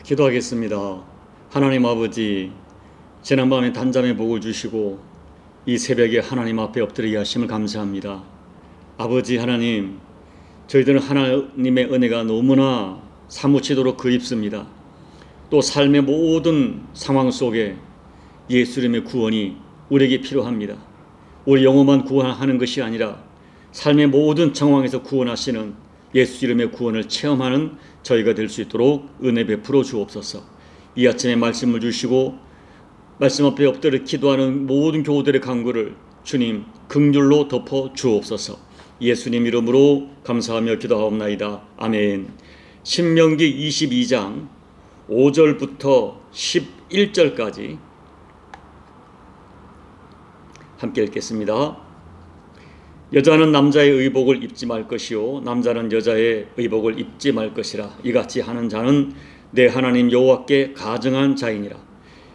기도하겠습니다. 하나님 아버지, 지난밤에 단잠의 복을 주시고 이 새벽에 하나님 앞에 엎드리게 하심을 감사합니다. 아버지 하나님, 저희들은 하나님의 은혜가 너무나 사무치도록 그립습니다. 또 삶의 모든 상황 속에 예수님의 구원이 우리에게 필요합니다. 우리 영혼만 구원하는 것이 아니라 삶의 모든 상황에서 구원하시는 예수 이름의 구원을 체험하는 저희가 될 수 있도록 은혜 베풀어 주옵소서. 이 아침에 말씀을 주시고 말씀 앞에 엎드려 기도하는 모든 교우들의 간구를 주님 긍휼로 덮어 주옵소서. 예수님 이름으로 감사하며 기도하옵나이다. 아멘. 신명기 22장 5절부터 11절까지 함께 읽겠습니다. 여자는 남자의 의복을 입지 말 것이요 남자는 여자의 의복을 입지 말 것이라. 이같이 하는 자는 내 하나님 여호와께 가증한 자이니라.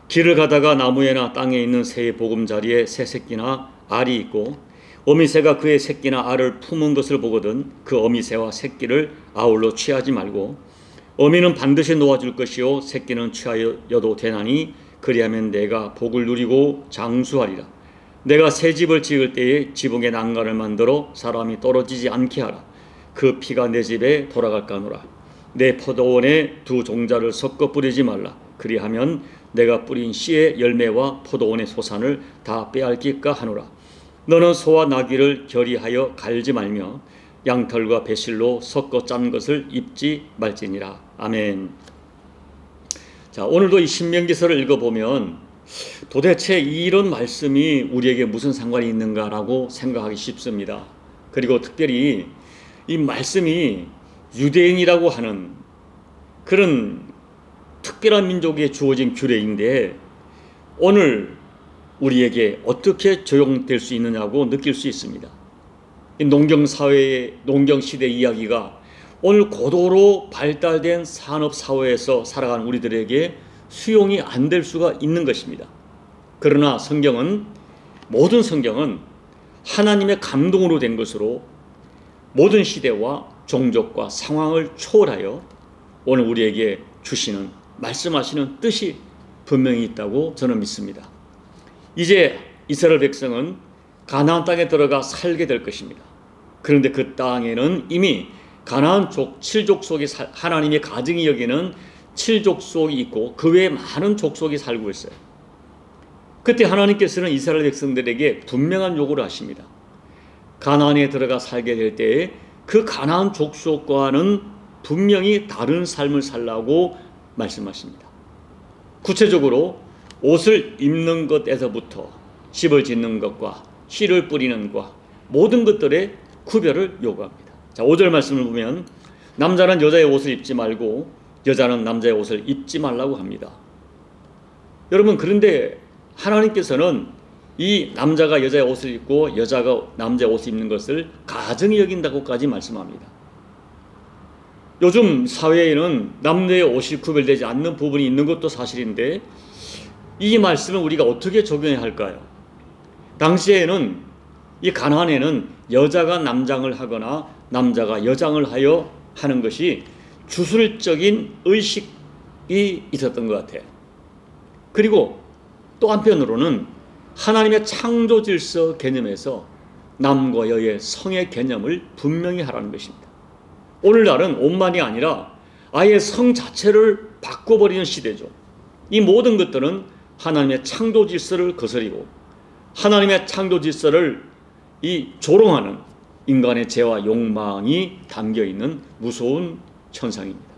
길을 가다가 나무에나 땅에 있는 새의 보금자리에 새 새끼나 알이 있고 어미새가 그의 새끼나 알을 품은 것을 보거든 그 어미새와 새끼를 아울러 취하지 말고 어미는 반드시 놓아줄 것이요 새끼는 취하여도 되나니 그리하면 내가 복을 누리고 장수하리라. 내가 새 집을 지을 때에 지붕에 난간을 만들어 사람이 떨어지지 않게 하라. 그 피가 내 집에 돌아갈까노라. 내 포도원에 두 종자를 섞어 뿌리지 말라. 그리하면 내가 뿌린 씨의 열매와 포도원의 소산을 다 빼앗길까 하노라. 너는 소와 나귀를 결의하여 갈지 말며 양털과 배실로 섞어 짠 것을 입지 말지니라. 아멘. 자, 오늘도 이 신명기서를 읽어보면 도대체 이런 말씀이 우리에게 무슨 상관이 있는가라고 생각하기 쉽습니다. 그리고 특별히 이 말씀이 유대인이라고 하는 그런 특별한 민족에 주어진 규례인데 오늘 우리에게 어떻게 적용될 수 있느냐고 느낄 수 있습니다. 이 농경사회의 농경시대 이야기가 오늘 고도로 발달된 산업사회에서 살아가는 우리들에게 수용이 안 될 수가 있는 것입니다. 그러나 모든 성경은 하나님의 감동으로 된 것으로 모든 시대와 종족과 상황을 초월하여 오늘 우리에게 주시는 말씀하시는 뜻이 분명히 있다고 저는 믿습니다. 이제 이스라엘 백성은 가나안 땅에 들어가 살게 될 것입니다. 그런데 그 땅에는 이미 가나안 7족속이 하나님의 가증이 여기는 7족속이 있고 그 외에 많은 족속이 살고 있어요. 그때 하나님께서는 이스라엘 백성들에게 분명한 요구를 하십니다. 가나안에 들어가 살게 될 때에 그 가나안 족속과는 분명히 다른 삶을 살라고 말씀하십니다. 구체적으로 옷을 입는 것에서부터 집을 짓는 것과 씨를 뿌리는 것과 모든 것들의 구별을 요구합니다. 자, 5절 말씀을 보면 남자는 여자의 옷을 입지 말고 여자는 남자의 옷을 입지 말라고 합니다. 여러분, 그런데 하나님께서는 이 남자가 여자의 옷을 입고 여자가 남자의 옷을 입는 것을 가증히 여긴다고까지 말씀합니다. 요즘 사회에는 남녀의 옷이 구별되지 않는 부분이 있는 것도 사실인데 이 말씀을 우리가 어떻게 적용해야 할까요? 당시에는 이 가나안에는 여자가 남장을 하거나 남자가 여장을 하여 하는 것이 주술적인 의식이 있었던 것 같아요. 그리고 또 한편으로는 하나님의 창조 질서 개념에서 남과 여의 성의 개념을 분명히 하라는 것입니다. 오늘날은 옷만이 아니라 아예 성 자체를 바꿔버리는 시대죠. 이 모든 것들은 하나님의 창조 질서를 거스리고 하나님의 창조 질서를 조롱하는 인간의 죄와 욕망이 담겨있는 무서운 현상입니다.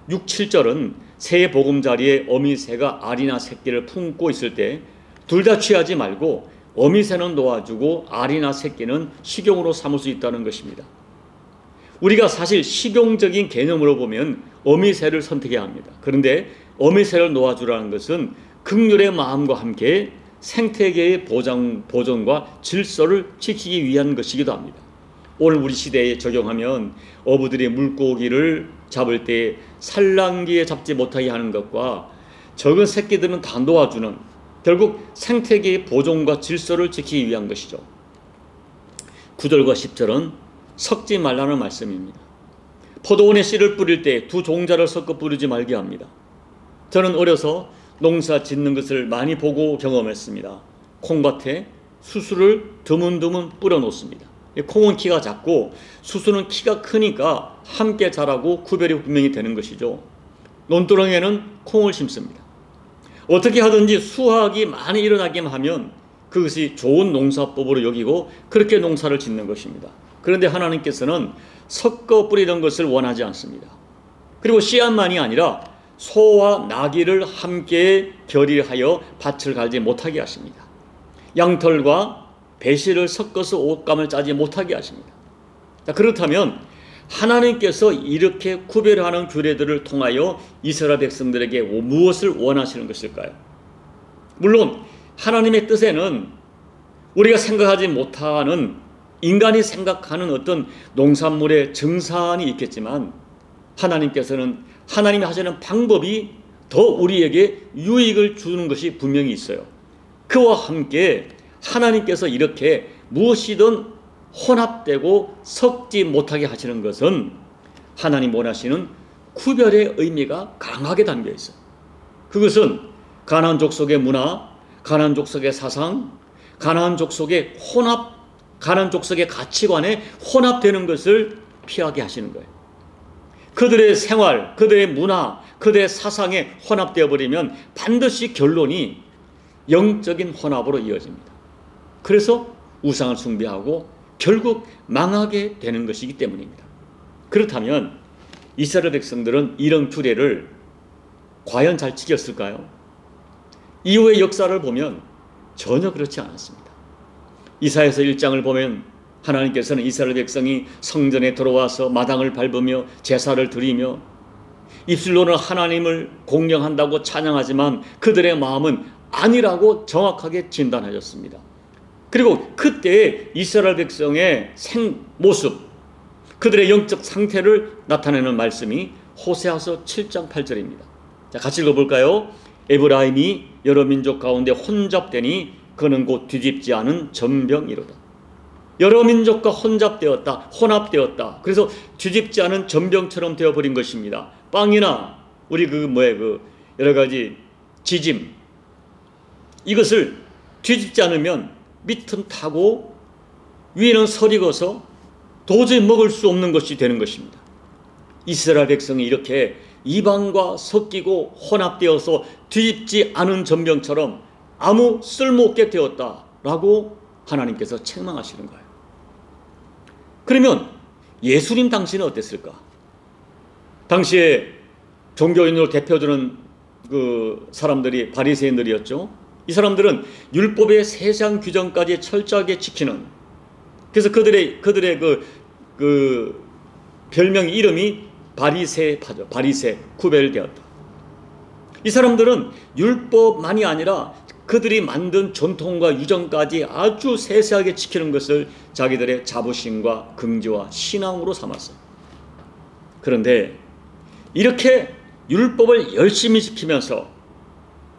6, 7절은 새의 보금자리에 어미새가 알이나 새끼를 품고 있을 때 둘 다 취하지 말고 어미새는 놓아주고 알이나 새끼는 식용으로 삼을 수 있다는 것입니다. 우리가 사실 식용적인 개념으로 보면 어미새를 선택해야 합니다. 그런데 어미새를 놓아주라는 것은 긍휼의 마음과 함께 생태계의 보존과 질서를 지키기 위한 것이기도 합니다. 오늘 우리 시대에 적용하면 어부들이 물고기를 잡을 때 산란기에 잡지 못하게 하는 것과 적은 새끼들은 다 놓아주는 결국 생태계의 보존과 질서를 지키기 위한 것이죠. 9절과 10절은 섞지 말라는 말씀입니다. 포도원에 씨를 뿌릴 때 두 종자를 섞어 뿌리지 말게 합니다. 저는 어려서 농사 짓는 것을 많이 보고 경험했습니다. 콩밭에 수수를 드문드문 뿌려 놓습니다. 콩은 키가 작고 수수는 키가 크니까 함께 자라고 구별이 분명히 되는 것이죠. 논두렁에는 콩을 심습니다. 어떻게 하든지 수확이 많이 일어나기만 하면 그것이 좋은 농사법으로 여기고 그렇게 농사를 짓는 것입니다. 그런데 하나님께서는 섞어 뿌리던 것을 원하지 않습니다. 그리고 씨앗만이 아니라 소와 나귀를 함께 결의하여 밭을 갈지 못하게 하십니다. 양털과 배실을 섞어서 옷감을 짜지 못하게 하십니다. 그렇다면 하나님께서 이렇게 구별하는 규례들을 통하여 이스라엘 백성들에게 무엇을 원하시는 것일까요? 물론 하나님의 뜻에는 우리가 생각하지 못하는, 인간이 생각하는 어떤 농산물의 정산이 있겠지만 하나님께서는 하나님이 하시는 방법이 더 우리에게 유익을 주는 것이 분명히 있어요. 그와 함께 하나님께서 이렇게 무엇이든 혼합되고 섞지 못하게 하시는 것은 하나님 원하시는 구별의 의미가 강하게 담겨 있어요. 그것은 가나안 족속의 문화, 가나안 족속의 사상, 가나안 족속의 가나안 족속의 가치관에 혼합되는 것을 피하게 하시는 거예요. 그들의 생활, 그들의 문화, 그들의 사상에 혼합되어 버리면 반드시 결론이 영적인 혼합으로 이어집니다. 그래서 우상을 숭배하고 결국 망하게 되는 것이기 때문입니다. 그렇다면 이스라엘 백성들은 이런 규례를 과연 잘 지켰을까요? 이후의 역사를 보면 전혀 그렇지 않았습니다. 이사야서 1장을 보면 하나님께서는 이스라엘 백성이 성전에 들어와서 마당을 밟으며 제사를 드리며 입술로는 하나님을 공경한다고 찬양하지만 그들의 마음은 아니라고 정확하게 진단하셨습니다. 그리고 그때의 이스라엘 백성의 모습, 그들의 영적 상태를 나타내는 말씀이 호세아서 7장 8절입니다. 자, 같이 읽어볼까요? 에브라임이 여러 민족 가운데 혼잡되니 그는 곧 뒤집지 않은 전병이로다. 여러 민족과 혼잡되었다, 혼합되었다. 그래서 뒤집지 않은 전병처럼 되어버린 것입니다. 빵이나 우리 여러 가지 지짐, 이것을 뒤집지 않으면 밑은 타고 위에는 설익어서 도저히 먹을 수 없는 것이 되는 것입니다. 이스라엘 백성이 이렇게 이방과 섞이고 혼합되어서 뒤집지 않은 전병처럼 아무 쓸모없게 되었다라고 하나님께서 책망하시는 거예요. 그러면 예수님 당시는 어땠을까? 당시에 종교인으로 대표되는 그 사람들이 바리새인들이었죠. 이 사람들은 율법의 세상 규정까지 철저하게 지키는, 그래서 그들의 그 별명 이름이 바리새파죠. 바리새, 구별되었다. 이 사람들은 율법만이 아니라 그들이 만든 전통과 유정까지 아주 세세하게 지키는 것을 자기들의 자부심과 긍지와 신앙으로 삼았어요. 그런데 이렇게 율법을 열심히 지키면서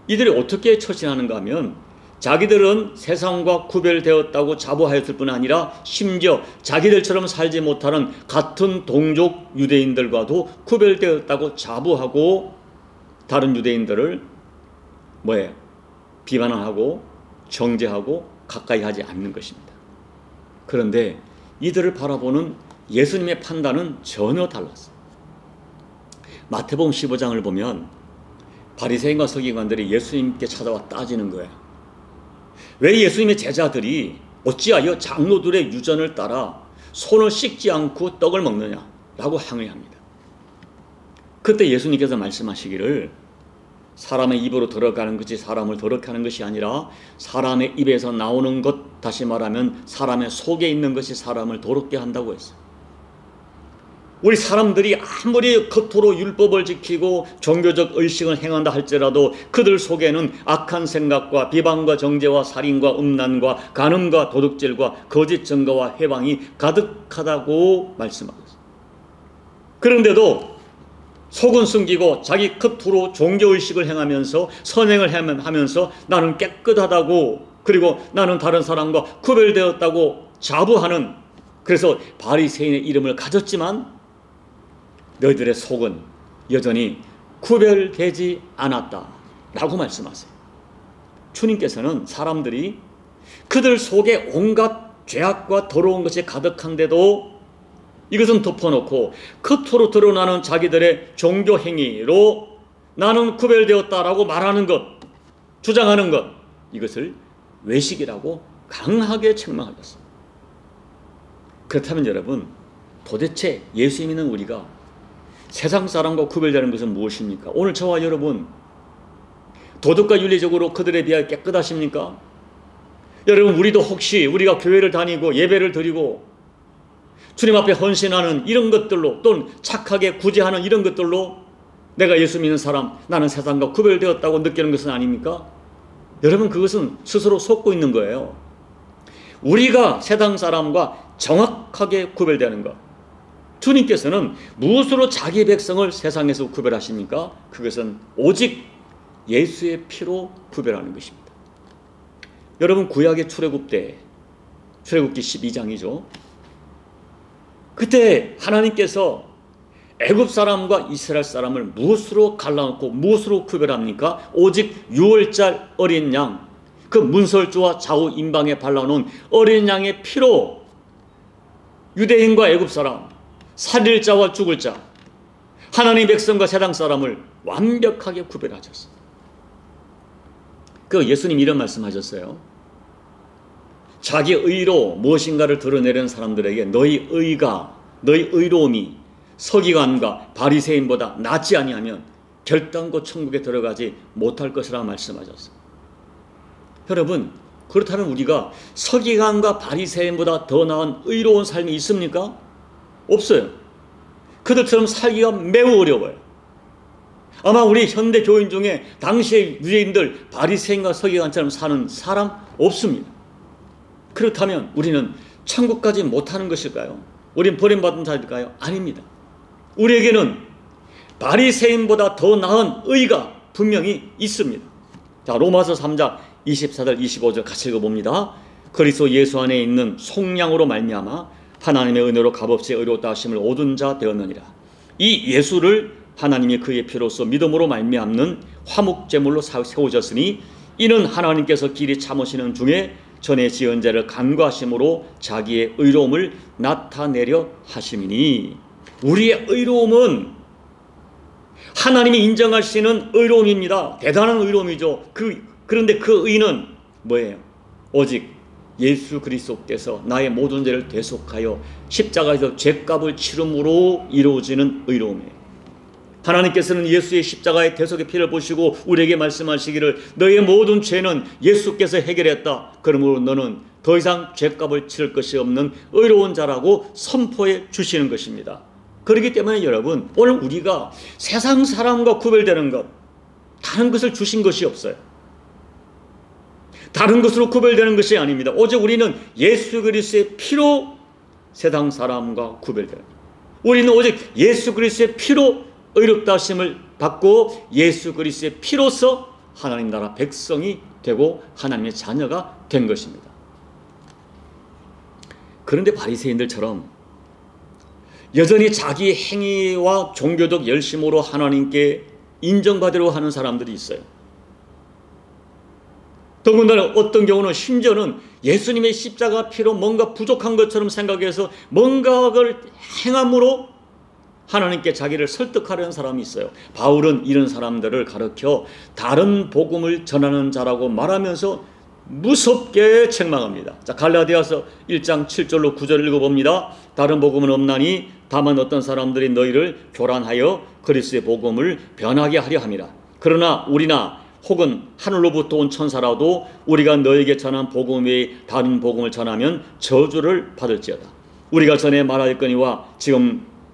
이들이 어떻게 처신하는가 하면 자기들은 세상과 구별되었다고 자부하였을 뿐 아니라 심지어 자기들처럼 살지 못하는 같은 동족 유대인들과도 구별되었다고 자부하고 다른 유대인들을 비난하고 정죄하고 가까이 하지 않는 것입니다. 그런데 이들을 바라보는 예수님의 판단은 전혀 달랐어요. 마태복음 15장을 보면 바리새인과 서기관들이 예수님께 찾아와 따지는 거예요. 왜 예수님의 제자들이 어찌하여 장로들의 유전을 따라 손을 씻지 않고 떡을 먹느냐 라고 항의합니다. 그때 예수님께서 말씀하시기를 사람의 입으로 들어가는 것이 사람을 더럽게 하는 것이 아니라 사람의 입에서 나오는 것, 다시 말하면 사람의 속에 있는 것이 사람을 더럽게 한다고 했어요. 우리 사람들이 아무리 겉으로 율법을 지키고 종교적 의식을 행한다 할지라도 그들 속에는 악한 생각과 비방과 정죄와 살인과 음란과 간음과 도둑질과 거짓 증거와 해방이 가득하다고 말씀하셨어요. 그런데도 속은 숨기고 자기 겉으로 종교의식을 행하면서 선행을 하면서 나는 깨끗하다고, 그리고 나는 다른 사람과 구별되었다고 자부하는, 그래서 바리새인의 이름을 가졌지만 너희들의 속은 여전히 구별되지 않았다 라고 말씀하세요. 주님께서는 사람들이 그들 속에 온갖 죄악과 더러운 것이 가득한데도 이것은 덮어놓고 겉으로 드러나는 자기들의 종교 행위로 나는 구별되었다라고 말하는 것, 주장하는 것, 이것을 외식이라고 강하게 책망하셨습니다. 그렇다면 여러분, 도대체 예수 믿는 우리가 세상 사람과 구별되는 것은 무엇입니까? 오늘 저와 여러분, 도덕과 윤리적으로 그들에 비하여 깨끗하십니까? 여러분, 우리도 혹시 우리가 교회를 다니고 예배를 드리고 주님 앞에 헌신하는 이런 것들로, 또는 착하게 구제하는 이런 것들로 내가 예수 믿는 사람, 나는 세상과 구별되었다고 느끼는 것은 아닙니까? 여러분, 그것은 스스로 속고 있는 거예요. 우리가 세상 사람과 정확하게 구별되는 것, 주님께서는 무엇으로 자기 백성을 세상에서 구별하십니까? 그것은 오직 예수의 피로 구별하는 것입니다. 여러분, 구약의 출애굽 때, 출애굽기 12장이죠. 그때 하나님께서 애굽 사람과 이스라엘 사람을 무엇으로 갈라놓고 무엇으로 구별합니까? 오직 6월절 어린 양, 그 문설주와 좌우 임방에 발라놓은 어린 양의 피로 유대인과 애굽 사람, 살릴 자와 죽을 자, 하나님 백성과 세상 사람을 완벽하게 구별하셨습니다. 그 예수님 이런 말씀하셨어요. 자기 의로 무엇인가를 드러내는 사람들에게 너희 의가, 너희 의로움이 서기관과 바리새인보다 낫지 아니하면 결단코 천국에 들어가지 못할 것이라 말씀하셨어요. 여러분, 그렇다면 우리가 서기관과 바리새인보다 더 나은 의로운 삶이 있습니까? 없어요. 그들처럼 살기가 매우 어려워요. 아마 우리 현대 교인 중에 당시의 유대인들 바리새인과 서기관처럼 사는 사람 없습니다. 그렇다면 우리는 천국까지 못하는 것일까요? 우린 버림받은 자일까요? 아닙니다. 우리에게는 바리새인보다 더 나은 의가 분명히 있습니다. 자, 로마서 3장 24절 25절 같이 읽어봅니다. 그리스도 예수 안에 있는 속량으로 말미암아 하나님의 은혜로 값없이 의롭다 하심을 얻은 자 되었느니라. 이 예수를 하나님이 그의 피로써 믿음으로 말미암는 화목제물로 세우셨으니 이는 하나님께서 길이 참으시는 중에 전에 지은 죄를 간과하심으로 자기의 의로움을 나타내려 하심이니. 우리의 의로움은 하나님이 인정하시는 의로움입니다. 대단한 의로움이죠. 그런데 그 의는 뭐예요? 오직 예수 그리스도께서 나의 모든 죄를 대속하여 십자가에서 죄값을 치름으로 이루어지는 의로움이에요. 하나님께서는 예수의 십자가의 대속의 피를 보시고 우리에게 말씀하시기를 너의 모든 죄는 예수께서 해결했다. 그러므로 너는 더 이상 죄값을 치를 것이 없는 의로운 자라고 선포해 주시는 것입니다. 그렇기 때문에 여러분, 오늘 우리가 세상 사람과 구별되는 것, 다른 것을 주신 것이 없어요. 다른 것으로 구별되는 것이 아닙니다. 오직 우리는 예수 그리스도의 피로 세상 사람과 구별돼요. 우리는 오직 예수 그리스도의 피로 의롭다 하심을 받고 예수 그리스도의 피로서 하나님 나라 백성이 되고 하나님의 자녀가 된 것입니다. 그런데 바리새인들처럼 여전히 자기 행위와 종교적 열심으로 하나님께 인정받으려고 하는 사람들이 있어요. 더군다나 어떤 경우는 심지어는 예수님의 십자가 피로 뭔가 부족한 것처럼 생각해서 뭔가를 행함으로 하나님께 자기를 설득하려는 사람이 있어요. 바울은 이런 사람들을 가르쳐 다른 복음을 전하는 자라고 말하면서 무섭게 책망합니다. 자, 갈라디아서 1장 7절로 9절을 읽어봅니다. 다른 복음은 없나니 다만 어떤 사람들이 너희를 교란하여 그리스도의 복음을 변하게 하려 함이라. 그러나 우리나 혹은 하늘로부터 온 천사라도 우리가 너에게 전한 복음 외에 다른 복음을 전하면 저주를 받을지어다. 우리가 전에 말하였거니와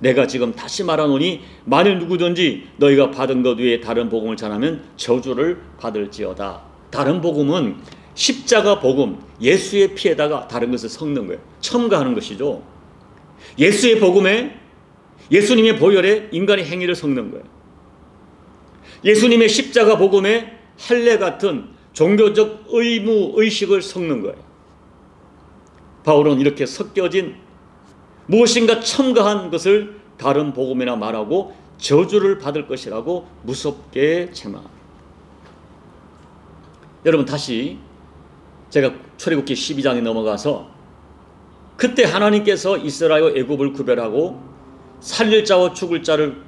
내가 지금 다시 말하노니 만일 누구든지 너희가 받은 것 외에 다른 복음을 전하면 저주를 받을지어다. 다른 복음은 십자가 복음, 예수의 피에다가 다른 것을 섞는 거예요. 첨가하는 것이죠. 예수의 복음에, 예수님의 보혈에 인간의 행위를 섞는 거예요. 예수님의 십자가 복음에 할례 같은 종교적 의무, 의식을 섞는 거예요. 바울은 이렇게 섞여진 무엇인가 첨가한 것을 다른 복음이나 말하고 저주를 받을 것이라고 무섭게 책망합니다. 여러분, 다시 제가 출애굽기 12장에 넘어가서 그때 하나님께서 이스라엘 애굽을 구별하고 살릴 자와 죽일 자를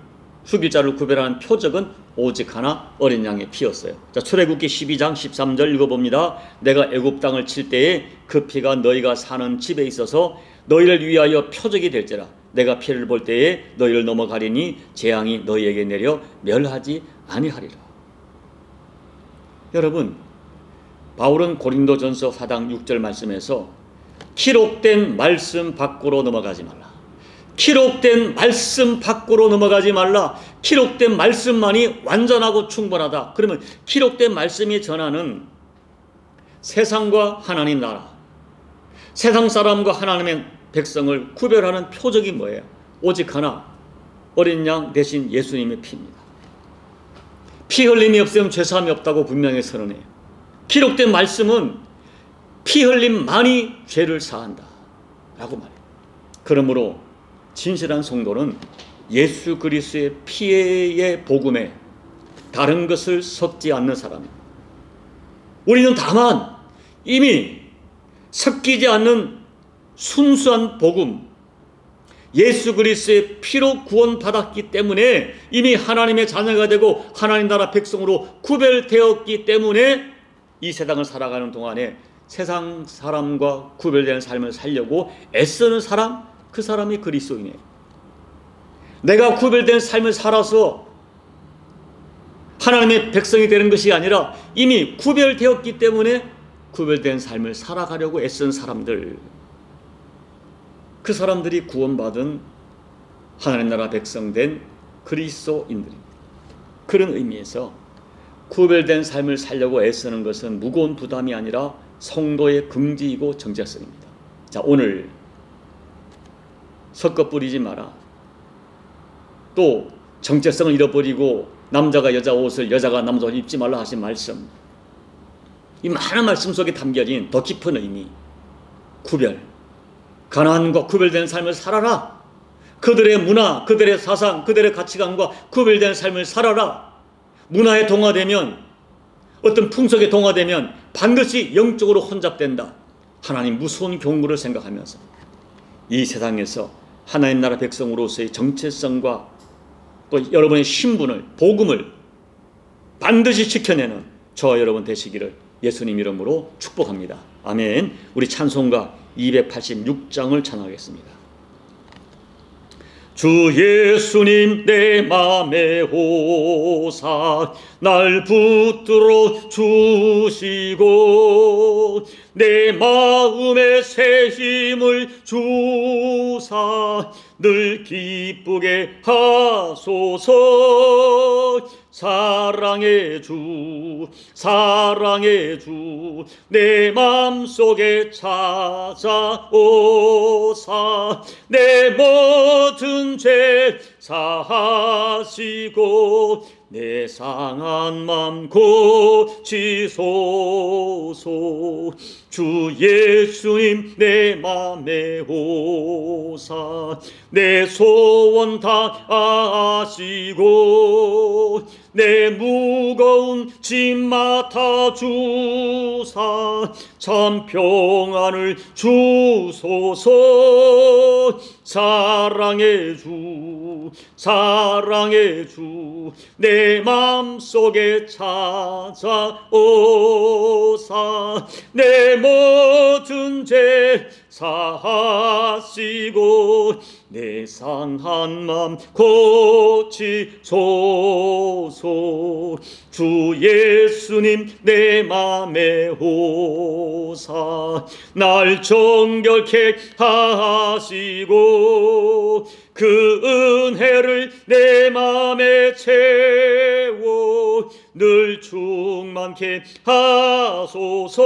구별하는 표적은 오직 하나, 어린 양의 피였어요. 자, 출애굽기 12장 13절 읽어봅니다. 내가 애굽 땅을 칠 때에 그 피가 너희가 사는 집에 있어서 너희를 위하여 표적이 될지라. 내가 피를 볼 때에 너희를 넘어가리니 재앙이 너희에게 내려 멸하지 아니하리라. 여러분, 바울은 고린도전서 4장 6절 말씀에서 기록된 말씀 밖으로 넘어가지 말라. 기록된 말씀 밖으로 넘어가지 말라. 기록된 말씀만이 완전하고 충분하다. 그러면 기록된 말씀이 전하는 세상과 하나님 나라, 세상 사람과 하나님의 백성을 구별하는 표적이 뭐예요? 오직 하나, 어린 양 대신 예수님의 피입니다. 피 흘림이 없으면 죄사함이 없다고 분명히 선언해요. 기록된 말씀은 피 흘림만이 죄를 사한다 라고 말해요. 그러므로 진실한 성도는 예수 그리스도의 피의 복음에 다른 것을 섞지 않는 사람입니다. 우리는 다만 이미 섞이지 않는 순수한 복음, 예수 그리스도의 피로 구원받았기 때문에 이미 하나님의 자녀가 되고 하나님 나라 백성으로 구별되었기 때문에 이 세상을 살아가는 동안에 세상 사람과 구별되는 삶을 살려고 애쓰는 사람, 그 사람이 그리스도인이에요. 내가 구별된 삶을 살아서 하나님의 백성이 되는 것이 아니라 이미 구별되었기 때문에 구별된 삶을 살아가려고 애쓰는 사람들, 그 사람들이 구원받은 하나님 나라 백성된 그리스도인들입니다. 그런 의미에서 구별된 삶을 살려고 애쓰는 것은 무거운 부담이 아니라 성도의 긍지이고 정체성입니다. 자, 오늘 섞어 뿌리지 마라, 또 정체성을 잃어버리고 남자가 여자 옷을, 여자가 남자 옷을 입지 말라 하신 말씀, 이 많은 말씀 속에 담겨진 더 깊은 의미, 구별, 가나안과 구별된 삶을 살아라. 그들의 문화, 그들의 사상, 그들의 가치관과 구별된 삶을 살아라. 문화에 동화되면, 어떤 풍속에 동화되면 반드시 영적으로 혼잡된다. 하나님 무서운 경고를 생각하면서 이 세상에서 하나님 나라 백성으로서의 정체성과 또 여러분의 신분을, 복음을 반드시 지켜내는 저와 여러분 되시기를 예수님 이름으로 축복합니다. 아멘. 우리 찬송가 286장을 찬양하겠습니다. 주 예수님 내 맘에 오사 날 붙들어 주시고 내 마음에 새 힘을 주사 늘 기쁘게 하소서. 사랑의 주, 사랑의 주, 내 맘속에 찾아오사 내 모든 죄 사하시고 내 상한 맘 고치소서. 주 예수님 내 맘에 오사 내 소원 다 아시고 내 무거운 짐 맡아 주사 참 평안을 주소서. 사랑의 주, 사랑의 주, 내 맘속에 찾아오사 내 모든 죄 사하시고 내 상한 맘 고치소서. 주 예수님 내 맘에 오사 날 정결케 하시고 그 은혜를 내 맘에 채워 늘 충만케 하소서.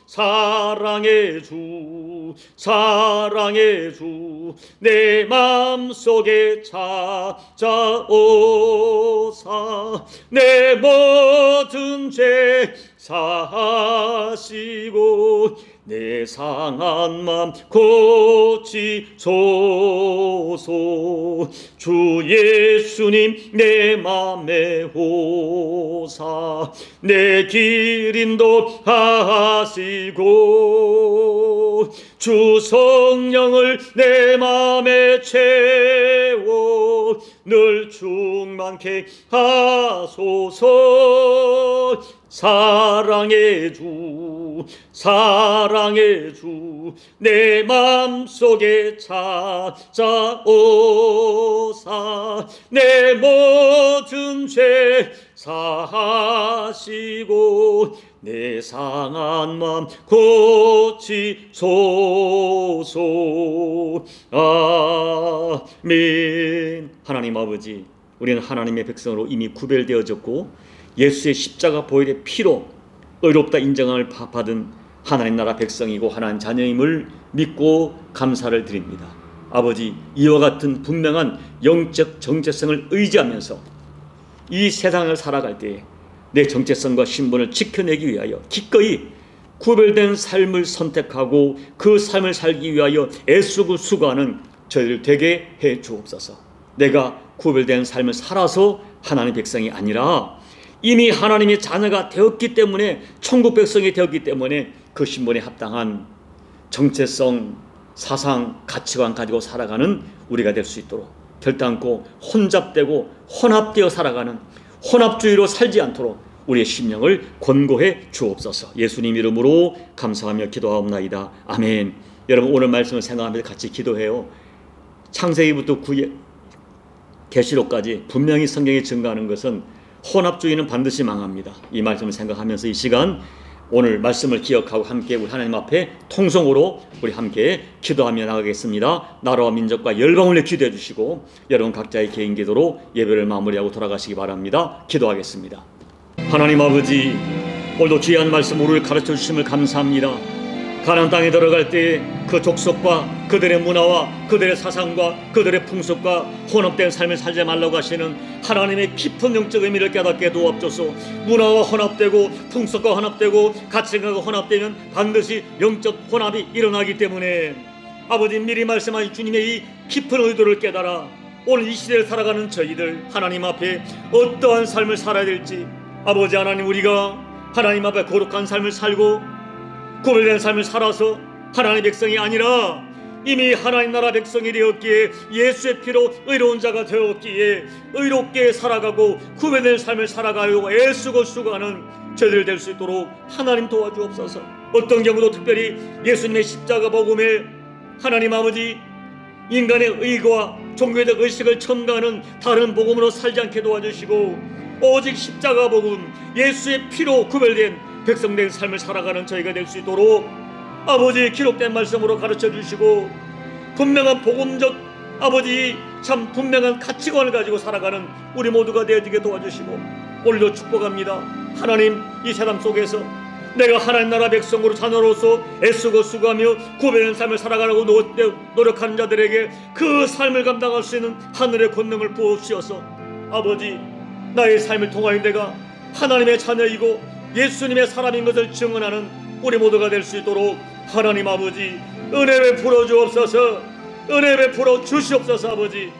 사랑의 주, 사랑의 주, 내 맘속에 찾아오사 내 모든 죄 사하시고 내 상한 맘 고치소서. 주 예수님 내 맘에 오사 내 길 인도하시고 주 성령을 내 맘에 채워 늘 충만케 하소서. 사랑의 주 사랑의 주 내 맘속에 찾아오사 내 모든 죄 사하시고 내 상한 맘 고치소서. 아멘. 하나님 아버지, 우리는 하나님의 백성으로 이미 구별되어졌고 예수의 십자가 보혈의 피로 의롭다 인정함을 받은 하나님 나라 백성이고 하나님 자녀임을 믿고 감사를 드립니다. 아버지, 이와 같은 분명한 영적 정체성을 의지하면서 이 세상을 살아갈 때에 내 정체성과 신분을 지켜내기 위하여 기꺼이 구별된 삶을 선택하고 그 삶을 살기 위하여 애쓰고 수고하는 저희를 되게 해 주옵소서. 내가 구별된 삶을 살아서 하나님의 백성이 아니라 이미 하나님의 자녀가 되었기 때문에, 천국 백성이 되었기 때문에 그 신분에 합당한 정체성, 사상, 가치관 가지고 살아가는 우리가 될 수 있도록 결단코 혼잡되고 혼합되어 살아가는 혼합주의로 살지 않도록 우리의 심령을 권고해 주옵소서. 예수님 이름으로 감사하며 기도하옵나이다. 아멘. 여러분, 오늘 말씀을 생각하면서 같이 기도해요. 창세기부터 계시록까지 분명히 성경에 증거하는 것은 혼합주의는 반드시 망합니다. 이 말씀을 생각하면서 이 시간 오늘 말씀을 기억하고 함께 우리 하나님 앞에 통성으로 우리 함께 기도하며 나가겠습니다. 나라와 민족과 열방을 위해 기도해 주시고 여러분 각자의 개인 기도로 예배를 마무리하고 돌아가시기 바랍니다. 기도하겠습니다. 하나님 아버지, 오늘도 귀한 말씀 우리를 가르쳐 주심을 감사합니다. 가나안 땅에 들어갈 때 그 족속과 그들의 문화와 그들의 사상과 그들의 풍습과 혼합된 삶을 살지 말라고 하시는 하나님의 깊은 영적 의미를 깨닫게 도와주소서. 문화와 혼합되고 풍습과 혼합되고 가치관과 혼합되면 반드시 영적 혼합이 일어나기 때문에 아버지, 미리 말씀하신 주님의 이 깊은 의도를 깨달아 오늘 이 시대를 살아가는 저희들 하나님 앞에 어떠한 삶을 살아야 될지, 아버지 하나님, 우리가 하나님 앞에 거룩한 삶을 살고 구별된 삶을 살아서 하나님의 백성이 아니라 이미 하나님 나라 백성이 되었기에 예수의 피로 의로운 자가 되었기에 의롭게 살아가고 구별된 삶을 살아가려고 애쓰고 수고하는 저희들 될 수 있도록 하나님 도와주옵소서. 어떤 경우도 특별히 예수님의 십자가 복음에 하나님 아버지 인간의 의와 종교적 의식을 첨가하는 다른 복음으로 살지 않게 도와주시고 오직 십자가 복음 예수의 피로 구별된 백성된 삶을 살아가는 저희가 될 수 있도록 아버지 기록된 말씀으로 가르쳐 주시고 분명한 복음적 아버지 참 분명한 가치관을 가지고 살아가는 우리 모두가 되어지게 도와주시고 오늘도 축복합니다. 하나님, 이 세상 속에서 내가 하나님 나라 백성으로 자녀로서 애쓰고 수고하며 구별된 삶을 살아가려고 노력하는 자들에게 그 삶을 감당할 수 있는 하늘의 권능을 부어주셔서 아버지, 나의 삶을 통하여 내가 하나님의 자녀이고 예수님의 사람인 것을 증언하는 우리 모두가 될 수 있도록 하나님 아버지 은혜 베풀어 주옵소서. 은혜 베풀어 주시옵소서. 아버지,